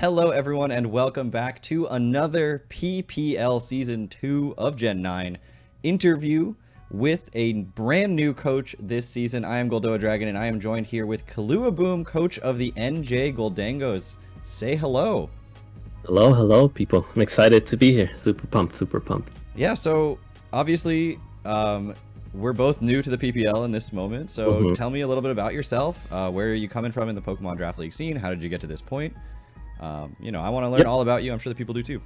Hello, everyone, and welcome back to another PPL Season 2 of Gen 9 interview with a brand new coach this season. I am Goldoa Dragon, and I am joined here with Killuaboom, coach of the NJ Goldangos. Say hello. Hello, people. I'm excited to be here. Super pumped. Yeah, so obviously, we're both new to the PPL in this moment, so tell me a little bit about yourself. Where are you coming from in the Pokemon Draft League scene? How did you get to this point? I want to learn all about you. I'm sure the people do too.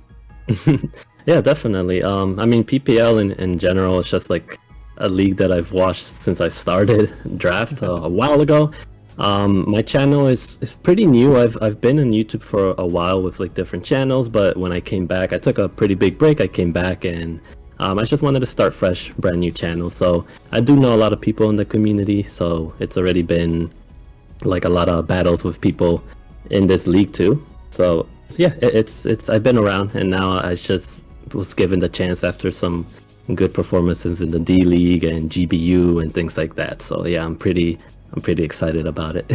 Yeah, definitely. I mean, PPL in general is just like a league that I've watched since I started draft a while ago. My channel is pretty new. I've been on YouTube for a while with like different channels, but when I came back, I took a pretty big break. I came back and I just wanted to start fresh, brand new channel. So I do know a lot of people in the community, so it's already been like a lot of battles with people in this league too. So yeah, it's I've been around, and now I just was given the chance after some good performances in the D League and GBU and things like that. So yeah, I'm pretty excited about it.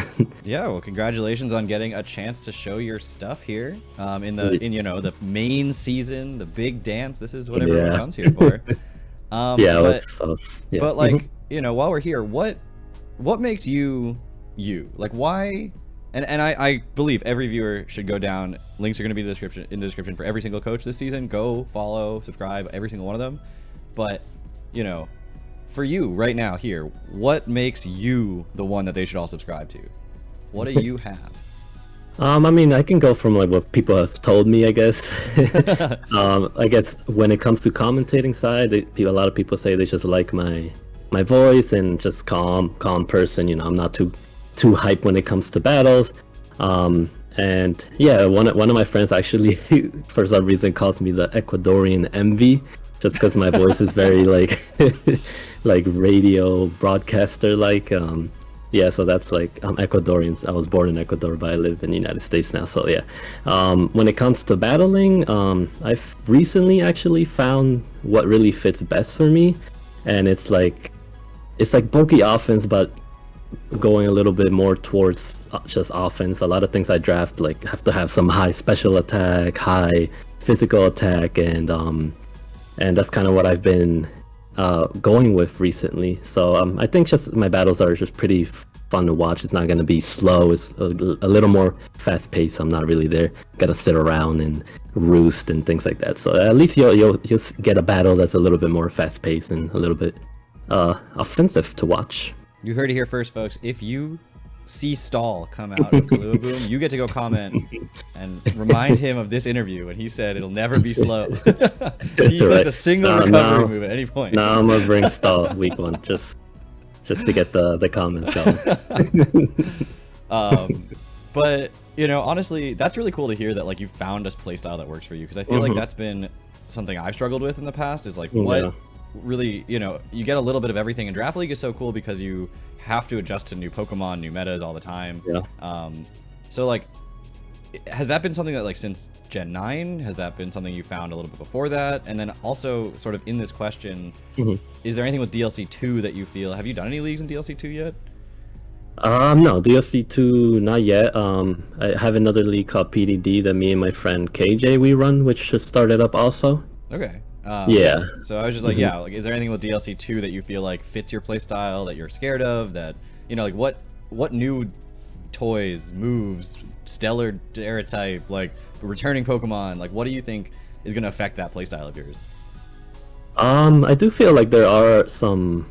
Yeah, well, congratulations on getting a chance to show your stuff here in the main season, the big dance. This is what everyone comes here for. But like, while we're here, what makes you you? Like, why? And I believe every viewer should go down. Links are going to be in the description for every single coach this season. Go follow, subscribe, every single one of them. But, for you right now here, what makes you the one that they should all subscribe to? What do you have? I mean, I can go from like what people have told me, I guess. I guess when it comes to commentating side, a lot of people say they just like my voice and just calm person. I'm not too hype when it comes to battles. And yeah, one of my friends actually for some reason calls me the Ecuadorian envy, just because my voice is very like like radio broadcaster like. Yeah, so that's like, I'm Ecuadorian. I was born in Ecuador, but I live in the United States now. So yeah, when it comes to battling, I've recently actually found what really fits best for me, and it's like bulky offense, but going a little bit more towards just offense. A lot of things I draft like have to have some high special attack, high physical attack, and that's kind of what I've been going with recently. So I think just my battles are just pretty fun to watch. It's not going to be slow. It's a little more fast paced. I'm not really there. Gotta sit around and roost and things like that. So at least you'll get a battle that's a little bit more fast paced and a little bit offensive to watch. You heard it here first, folks. If you see Stall come out of Killuaboom, you get to go comment and remind him of this interview, and he said it'll never be slow. He does a single recovery move at any point. Now I'm gonna bring Stall week one just to get the comments going. But honestly, that's really cool to hear that like you found a playstyle that works for you, because I feel like that's been something I've struggled with in the past. Is like what really you get a little bit of everything, and Draft League is so cool because you have to adjust to new Pokemon, new metas all the time. So like, has that been something that like since Gen 9, has that been something you found a little bit before that? And then also sort of in this question, is there anything with DLC 2 that you feel, have you done any leagues in DLC 2 yet? No, DLC 2 not yet. I have another league called PDD that me and my friend KJ we run, which just started up also. Okay. Yeah. So I was just like, like, is there anything with DLC 2 that you feel like fits your playstyle, that you're scared of, that, like what new toys, moves, stellar era type, like returning Pokemon, like what do you think is going to affect that playstyle of yours? I do feel like there are some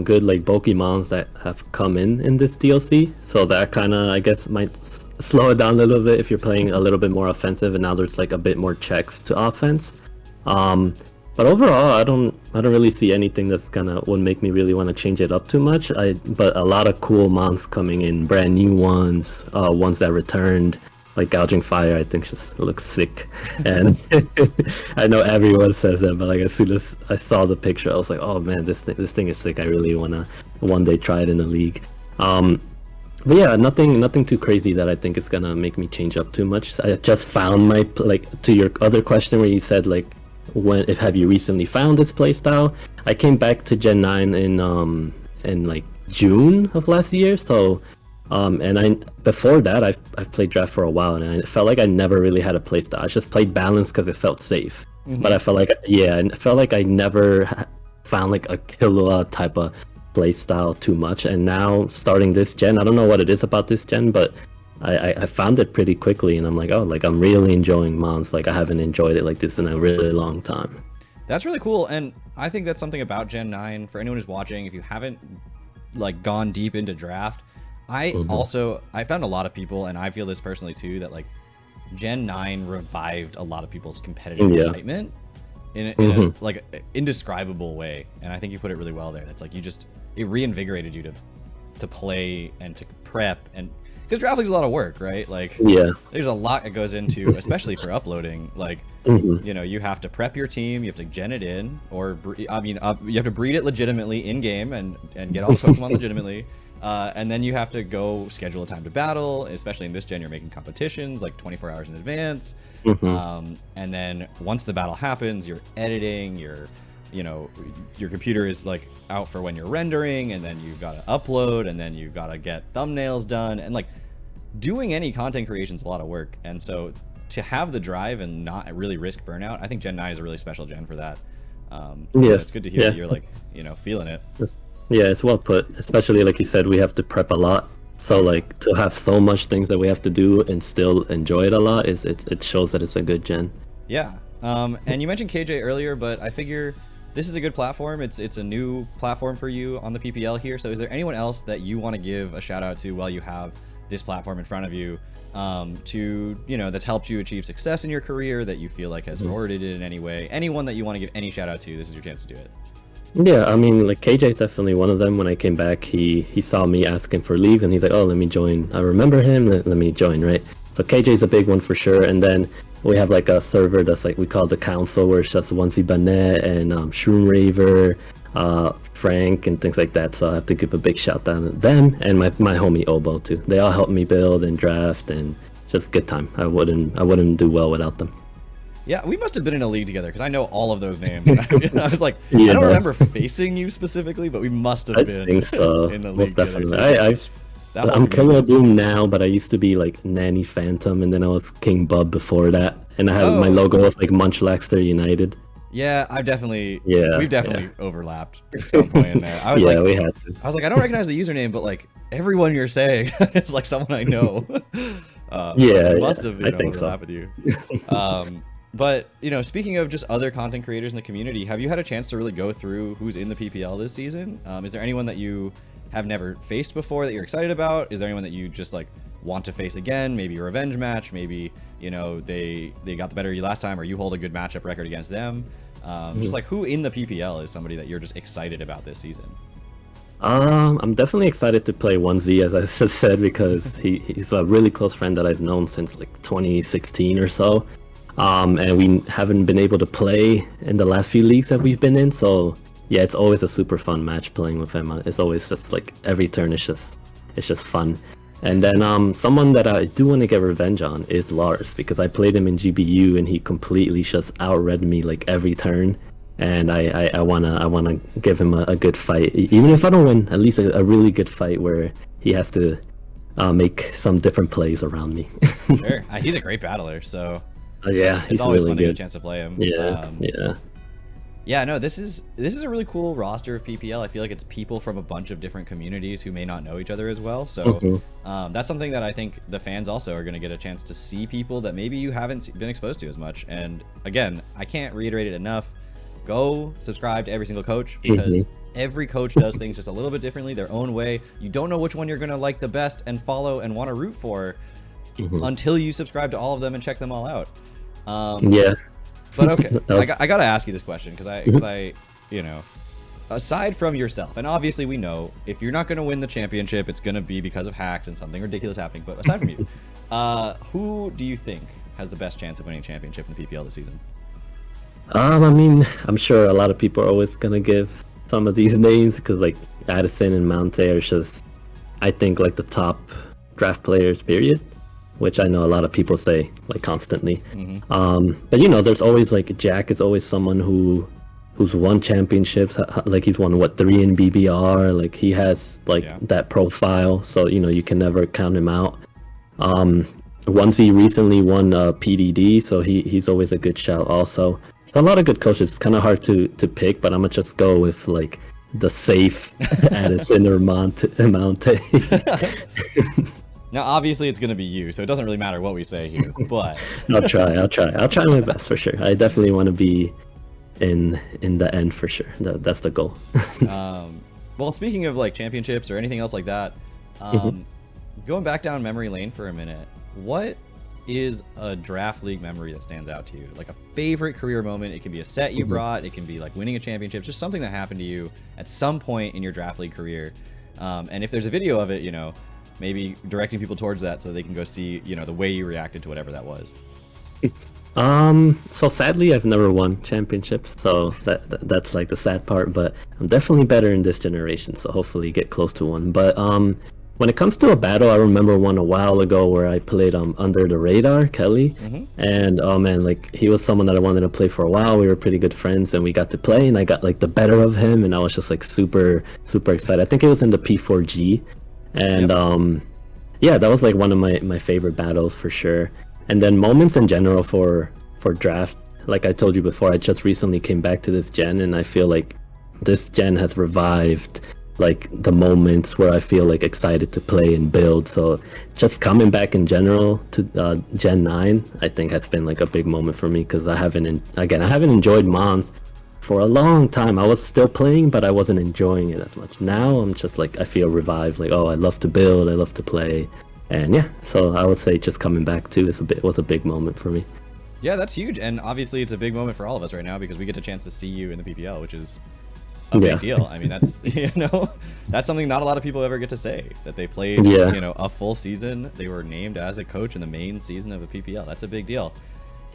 good like Pokemons that have come in this DLC, so that kind of I guess might slow it down a little bit if you're playing a little bit more offensive, and now there's like a bit more checks to offense. But overall, I don't really see anything that's would make me really want to change it up too much. But a lot of cool mons coming in, brand new ones, ones that returned, like Gouging Fire. I think just looks sick, and I know everyone says that, but like as soon as I saw the picture, I was like, oh man, this thing is sick. I really wanna one day try it in the league. But yeah, nothing too crazy that I think is gonna make me change up too much. I just found my to your other question where you said like, have you recently found this playstyle? I came back to Gen 9 in like June of last year, so And before that, I've played draft for a while, and I felt like I never really had a play style. I just played balance because it felt safe. But I felt like, I felt like I never found like a Killua type of play style too much. And now starting this gen, I don't know what it is about this gen, but I found it pretty quickly, and I'm like, oh, like I'm really enjoying Mons. Like I haven't enjoyed it like this in a really long time. That's really cool, and I think that's something about Gen 9 for anyone who's watching. If you haven't like gone deep into draft, I found a lot of people, and I feel this personally too, that like Gen 9 revived a lot of people's competitive excitement in a like indescribable way, and I think you put it really well there. It's like it reinvigorated you to play and to prep, and because draft league's a lot of work, right? Like there's a lot that goes into, especially for uploading. Like you know, you have to prep your team, you have to gen it in, or you have to breed it legitimately in game and get all the Pokemon legitimately. And then you have to go schedule a time to battle, especially in this gen, you're making competitions like 24 hours in advance. And then once the battle happens, you're editing, your computer is like out for when you're rendering, and then you've got to upload, and then you've got to get thumbnails done, and like doing any content creation is a lot of work. And so to have the drive and not really risk burnout, I think Gen 9 is a really special gen for that. So it's good to hear that you're like, feeling it. Yeah, it's well put. Especially like you said, we have to prep a lot. So like to have so much things that we have to do and still enjoy it a lot it shows that it's a good gen. Yeah. And you mentioned KJ earlier, but I figure this is a good platform. It's a new platform for you on the PPL here. So is there anyone else that you want to give a shout out to while you have this platform in front of you, that's helped you achieve success in your career, that you feel like has forwarded it in any way? Anyone that you want to give any shout out to, this is your chance to do it. Yeah, I mean, like KJ's definitely one of them. When I came back, he saw me asking for leagues, and he's like, oh, let me join. I remember him, let me join, right? So KJ's a big one for sure. And then we have like a server that's like we call the council, where it's just Onesie Banet and Shroom Raver, Frank, and things like that. So I have to give a big shout out to them, and my homie Obo too. They all helped me build and draft, and just good time. I wouldn't do well without them. Yeah, we must have been in a league together, because I know all of those names. I was like, I don't remember facing you specifically, but we must have been think so. In the league definitely. together. I'm Killuaboom now, but I used to be like Nanny Phantom, and then I was King Bub before that. And I had my logo was like Munchlaxter United. Yeah, we've definitely overlapped at some point in there. I was we had to. I was like, I don't recognize the username, but like everyone you're saying is like someone I know. Must have overlap with you. But, speaking of just other content creators in the community, have you had a chance to really go through who's in the PPL this season? Is there anyone that you have never faced before that you're excited about? Is there anyone that you just like want to face again? Maybe a revenge match, maybe, they got the better of you last time, or you hold a good matchup record against them. Just like, who in the PPL is somebody that you're just excited about this season? I'm definitely excited to play Onesie, as I just said, because he's a really close friend that I've known since like 2016 or so. And we haven't been able to play in the last few leagues that we've been in, so yeah, it's always a super fun match playing with him. It's always just like every turn it's just fun. And then someone that I do want to get revenge on is Lars, because I played him in GBU and he completely just outread me like every turn, and I wanna give him a good fight, even if I don't win, at least a really good fight where he has to make some different plays around me. Sure, he's a great battler, so. Yeah, it's always really fun to good. get a chance to play him. Yeah. No, this is a really cool roster of PPL. I feel like it's people from a bunch of different communities who may not know each other as well. So that's something that I think the fans also are going to get a chance to see, people that maybe you haven't been exposed to as much. And again, I can't reiterate it enough. Go subscribe to every single coach, because every coach does things just a little bit differently, their own way. You don't know which one you're going to like the best and follow and want to root for until you subscribe to all of them and check them all out. But okay, I gotta ask you this question, because I aside from yourself, and obviously we know if you're not gonna win the championship, it's gonna be because of hacks and something ridiculous happening. But aside from you, who do you think has the best chance of winning championship in the PPL this season? I mean, I'm sure a lot of people are always gonna give some of these names, because like Addison and Mount are just, I think, like the top draft players, period. Which I know a lot of people say like constantly. But there's always like Jack is always someone who who's won championships. Like he's won what 3 in BBR. Like he has like that profile, so you know you can never count him out. Once he recently won PDD, so he's always a good shout. Also, a lot of good coaches. It's kind of hard to pick, but I'm gonna just go with like the safe Addison or Monte. Now, obviously, it's gonna be you, so it doesn't really matter what we say here. But I'll try my best for sure. I definitely want to be in the end for sure. That's the goal. Well, speaking of like championships or anything else like that, going back down memory lane for a minute, what is a draft league memory that stands out to you? Like a favorite career moment. It can be a set you brought. It can be like winning a championship. Just something that happened to you at some point in your draft league career. And if there's a video of it, you know, maybe directing people towards that so they can go see, you know, the way you reacted to whatever that was. So sadly I've never won championships, so that's like the sad part, but I'm definitely better in this generation, so hopefully get close to one. But when it comes to a battle, I remember one a while ago where I played Under the Radar, Kelly, and oh man, like he was someone that I wanted to play for a while. We were pretty good friends and we got to play, and I got like the better of him, and I was just like super excited. I think it was in the P4G, and yeah, that was like one of my favorite battles for sure. And then moments in general for draft, like I told you before, I just recently came back to this gen, and I feel like this gen has revived like the moments where I feel like excited to play and build. So just coming back in general to Gen 9, I think has been like a big moment for me, because I haven't enjoyed Mons for a long time. I was still playing, but I wasn't enjoying it as much. Now I'm just like, I feel revived, like, oh, I love to build, I love to play. And yeah, so I would say just coming back too was a big moment for me. Yeah, that's huge, and obviously it's a big moment for all of us right now because we get a chance to see you in the PPL, which is a big deal. I mean, that's that's something not a lot of people ever get to say, that they played a full season. They were named as a coach in the main season of a PPL. That's a big deal.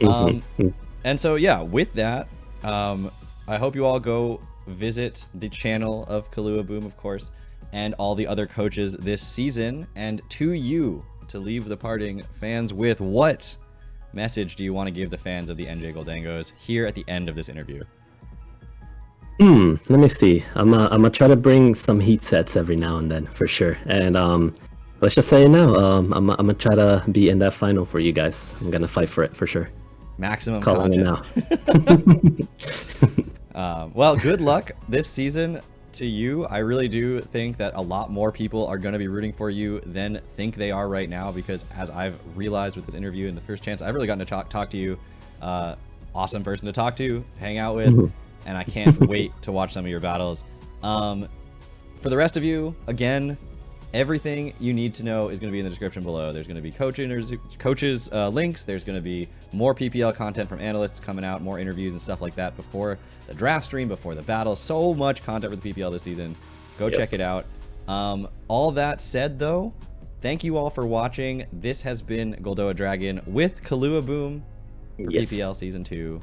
And so yeah, with that, I hope you all go visit the channel of Killuaboom, of course, and all the other coaches this season. And to you, to leave the parting fans with, what message do you want to give the fans of the NJ Goldangos here at the end of this interview? Let me see. I'm gonna try to bring some heat sets every now and then for sure. And let's just say it now. I'm gonna try to be in that final for you guys. I'm gonna fight for it for sure. Maximum calling content. It now. Well, good luck this season to you. I really do think that a lot more people are going to be rooting for you than think they are right now, because as I've realized with this interview and the first chance I've really gotten to talk to you, awesome person to talk to, hang out with, and I can't wait to watch some of your battles. For the rest of you, again, everything you need to know is going to be in the description below. There's going to be coaches links. There's going to be more PPL content from analysts coming out, more interviews and stuff like that before the draft stream, before the battle. So much content for the PPL this season. Go check it out. All that said, though, thank you all for watching. This has been Goldoa Dragon with Killuaboom for PPL Season 2.